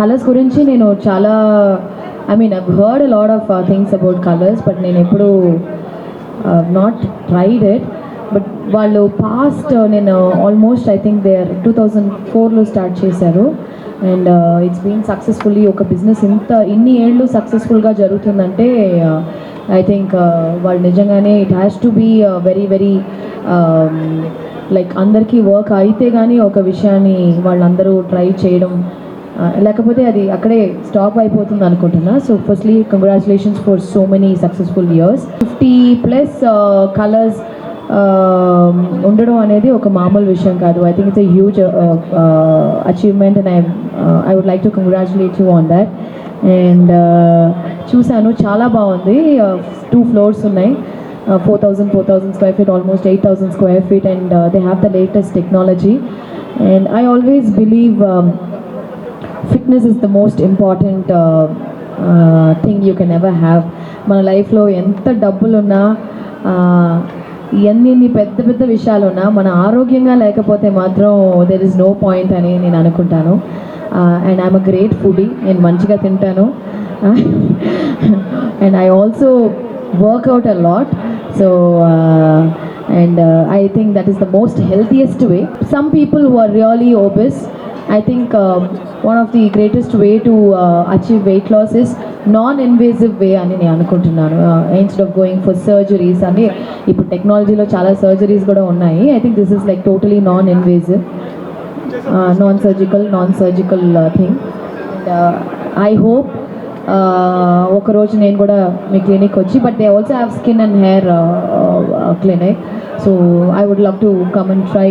Colours గురించి నేను చాలా I've heard a lot of things about colors, but నేను ఎప్పుడు నాట్ ట్రైడ్ ఇట్. బట్ వాళ్ళు పాస్ట్ నేను ఆల్మోస్ట్ ఐ థింక్ దే 2004లో స్టార్ట్ చేశారు. అండ్ ఇట్స్ బీన్ సక్సెస్ఫుల్లీ ఒక బిజినెస్ ఇన్ని ఏళ్ళు సక్సెస్ఫుల్గా జరుగుతుందంటే ఐ థింక్ వాళ్ళు నిజంగానే it has to be very very like అందరికీ వర్క్ అయితే కానీ ఒక విషయాన్ని వాళ్ళందరూ ట్రై చేయడం, లేకపోతే అది అక్కడే స్టాప్ అయిపోతుంది అనుకుంటున్నా. So firstly congratulations for so many successful years. 50+ colours ఉండడం అనేది ఒక మామూలు విషయం కాదు. I think it's a huge achievement and I would like to congratulate you on that. అండ్ చూశాను, చాలా బాగుంది. 2 floors ఉన్నాయి, 4,000 square feet, almost 8,000 square feet, and they have the latest technology. And I always believe fitness is the most important thing you can ever have. మన లైఫ్లో ఎంత డబ్బులున్నా ఎన్ని పెద్ద పెద్ద విషయాలున్నా మన ఆరోగ్యంగా లేకపోతే మాత్రం దెర్ ఇస్ నో పాయింట్ అని నేను అనుకుంటాను. And I'm a great foodie, నేను మంచిగా తింటాను. And I also workout a lot, so and I think that is the most healthiest way. Some people who are really obese, I think one of the greatest way to achieve weight loss is non-invasive way అని నేను అనుకుంటున్నాను. Instead of going for surgeries, అంటే ఇప్పుడు టెక్నాలజీలో చాలా surgeries కూడా ఉన్నాయి. I think this is like totally non-invasive, non-surgical thing. And I hope ఒకరోజు నేను కూడా మీ క్లినిక్ వచ్చి, but they also have skin and hair clinic, so I would love to come and try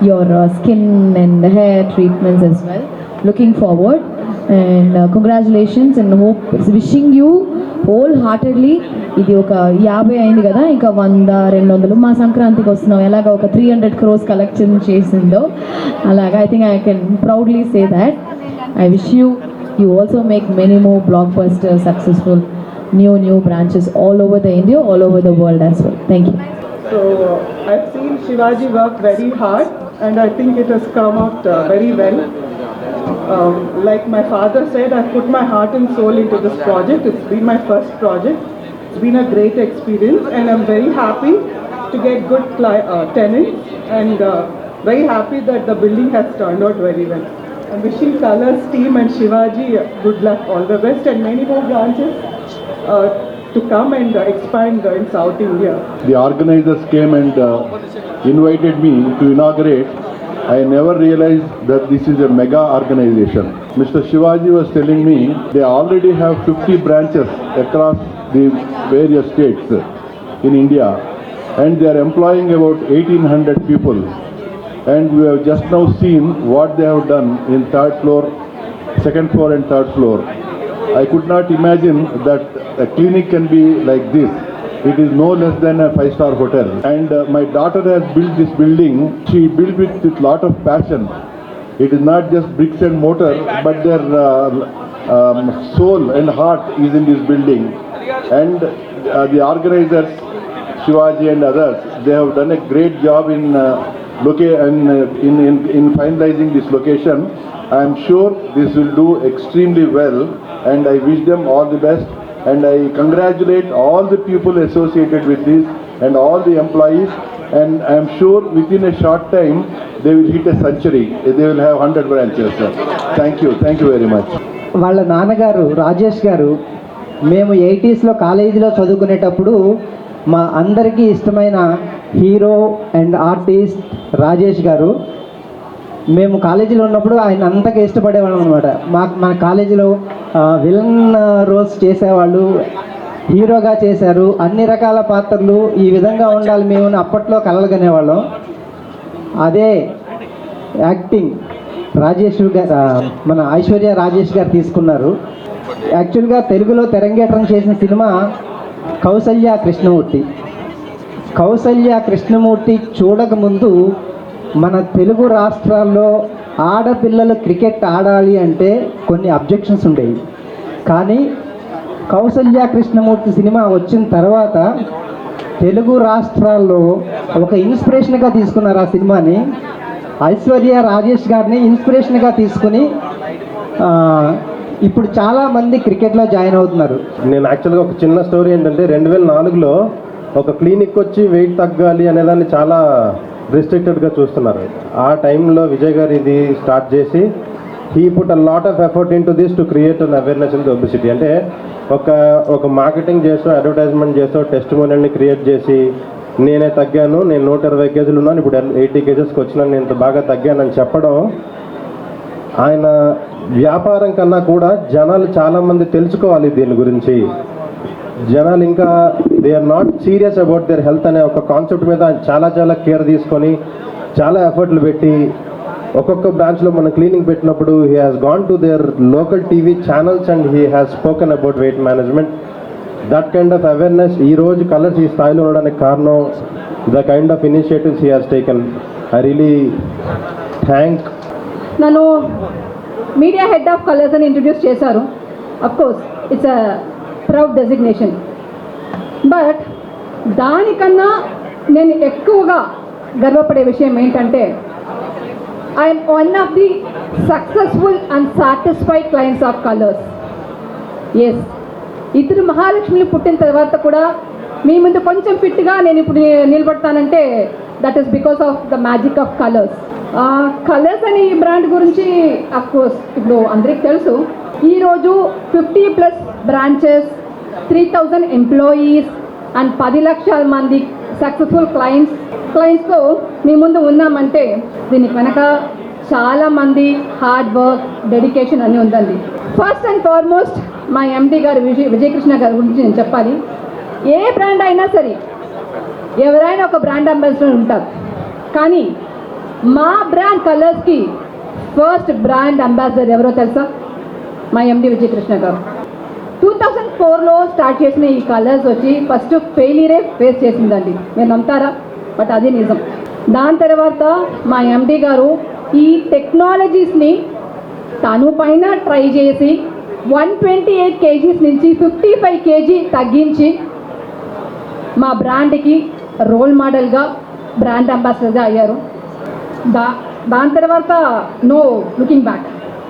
your skin and hair treatments as well. Looking forward and congratulations and hope wishing you wholeheartedly. ఇది ఒక 50 అయింది కదా, ఇంకా 100-200 మా సంక్రాంతికి వస్తున్నాం, ఎలాగ ఒక 300 crores కలెక్షన్ చేసిందో అలాగా. I think I can proudly say that. I wish you also make many more blockbuster successful new branches all over the India, all over the world as well. Thank you. So I've seen Shivaji work very hard and I think it has come out very well. Like my father said, I put my heart and soul into this project. It's been my first project. It's been a great experience and I'm very happy to get good tenants and very happy that the building has turned out very well. I'm wishing Colors team and Shivaji good luck, all the best, and many more branches to come and expand in South India. The organizers came and invited me to inaugurate. I never realized that this is a mega organization. Mr. Shivaji was telling me they already have 50 branches across the various states in India and they are employing about 1,800 people. And we have just now seen what they have done in 3rd floor, 2nd floor and 3rd floor. I could not imagine that a clinic can be like this. It is no less than a 5-star hotel. And my daughter has built this building. She built with lot of passion. It is not just bricks and mortar, but their soul and heart is in this building. And the organizers, Shivaji and others, they have done a great job in finalizing this location. I am sure this will do extremely well and I wish them all the best and I congratulate all the people associated with this and all the employees, and I am sure within a short time they will hit a century. They will have 100 branches. Thank you very much. వాళ్ళ నాన్నగారు రాజేష్ గారు మేము 80sలో కాలేజీలో చదువుకునేటప్పుడు మా అందరికీ ఇష్టమైన hero and artist Rajesh గారు. మేము కాలేజీలో ఉన్నప్పుడు ఆయన అంతగా ఇష్టపడేవాళ్ళం అనమాట. మన కాలేజీలో విలన్ రోల్స్ చేసేవాళ్ళు, హీరోగా చేశారు, అన్ని రకాల పాత్రలు ఈ విధంగా ఉండాలి మేము అప్పట్లో కలలుగనేవాళ్ళం. అదే యాక్టింగ్ రాజేష్ గారు, మన ఐశ్వర్య రాజేష్ గారు తీసుకున్నారు. యాక్చువల్గా తెలుగులో తెరంగేట్రం చేసిన సినిమా కౌసల్య కృష్ణమూర్తి. కౌసల్య కృష్ణమూర్తి చూడకముందు మన తెలుగు రాష్ట్రాల్లో ఆడపిల్లలు క్రికెట్ ఆడాలి అంటే కొన్ని అబ్జెక్షన్స్ ఉండేవి. కానీ కౌసల్య కృష్ణమూర్తి సినిమా వచ్చిన తర్వాత తెలుగు రాష్ట్రాల్లో ఒక ఇన్స్పిరేషన్గా తీసుకున్నారు ఆ సినిమాని. ఐశ్వర్య రాజేష్ గారిని ఇన్స్పిరేషన్గా తీసుకుని ఇప్పుడు చాలామంది క్రికెట్లో జాయిన్ అవుతున్నారు. నేను యాక్చువల్గా ఒక చిన్న స్టోరీ ఏంటంటే 2004లో ఒక క్లినిక్ వచ్చి వెయిట్ తగ్గాలి అనేదాన్ని చాలా రిస్ట్రిక్టెడ్గా చూస్తున్నారు. ఆ టైంలో విజయ్ గారు ఇది స్టార్ట్ చేసి he put a lot of effort in to this to create an awareness in the obesity. అంటే ఒక మార్కెటింగ్ చేస్తూ అడ్వర్టైజ్మెంట్ చేస్తూ టెస్టిమోనియల్ని క్రియేట్ చేసి నేనే తగ్గాను, నేను 120 కేజీలు ఉన్నాను, ఇప్పుడు 80 కేజెస్కి వచ్చినాను, నేను ఇంత బాగా తగ్గానని చెప్పడం ఆయన వ్యాపారం కన్నా కూడా జనాలు చాలామంది తెలుసుకోవాలి దీని గురించి. జనాలు ఇంకా they are not serious about their health అనే ఒక కాన్సెప్ట్ మీద చాలా కేర్ తీసుకొని చాలా ఎఫర్ట్లు పెట్టి ఒక్కొక్క బ్రాంచ్లో మన క్లీనింగ్ పెట్టినప్పుడు he has gone to their local TV channels and he has spoken about weight management. That kind of awareness ఈరోజు కలర్స్ ఈ స్థాయిలో ఉండడానికి కారణం the kind of initiatives he has taken. I really thank. నన్ను మీడియా హెడ్ ఆఫ్ కలర్స్ అని introduce చేశారు. Of course it's a proud designation. But దానికన్నా నేను ఎక్కువగా గర్వపడే విషయం ఏంటంటే I'm one of the successful and satisfied clients of Kolors. Yes, ఇద్దరు మహాలక్ష్మిని పుట్టిన తర్వాత కూడా మీ ముందు కొంచెం ఫిట్గా నేను ఇప్పుడు నిలబడతానంటే that is because of the magic of colours. Colors అనే ఈ బ్రాండ్ గురించి అఫ్కోర్స్ ఇప్పుడు అందరికి తెలుసు. ఈరోజు 50+ బ్రాంచెస్, 3000 ఎంప్లాయీస్ అండ్ 10 లక్షల మంది సక్సెస్ఫుల్ క్లయింట్స్తో మీ ముందు ఉన్నామంటే దీనికి వెనక చాలామంది హార్డ్ వర్క్, డెడికేషన్ అని ఉందండి. ఫస్ట్ అండ్ ఫార్మోస్ట్ మా ఎండి గారు విజయకృష్ణ గారి గురించి నేను చెప్పాలి. ఏ బ్రాండ్ అయినా సరే ఎవరైనా ఒక బ్రాండ్ అంబాసిడర్ ఉంటారు, కానీ మా బ్రాండ్ కలర్స్కి ఫస్ట్ బ్రాండ్ అంబాసిడర్ ఎవరో తెలుసా? మా ఎండి విజయకృష్ణ గారు. 2004లో స్టార్ట్ చేసిన ఈ కలర్స్ వచ్చి ఫస్ట్ ఫెయిలియరే ఫేస్ చేసిందండి. మీరు నమ్ముతారా? బట్ అది నిజం. దాని తర్వాత మా ఎండి గారు ఈ టెక్నాలజీస్ని తను పైన ట్రై చేసి 128 కేజీస్ నుంచి 55 కేజీ తగ్గించి మా బ్రాండ్కి రోల్ మోడల్గా బ్రాండ్ అంబాసిడర్గా అయ్యారు. దాని తర్వాత నో లుకింగ్ బ్యాక్.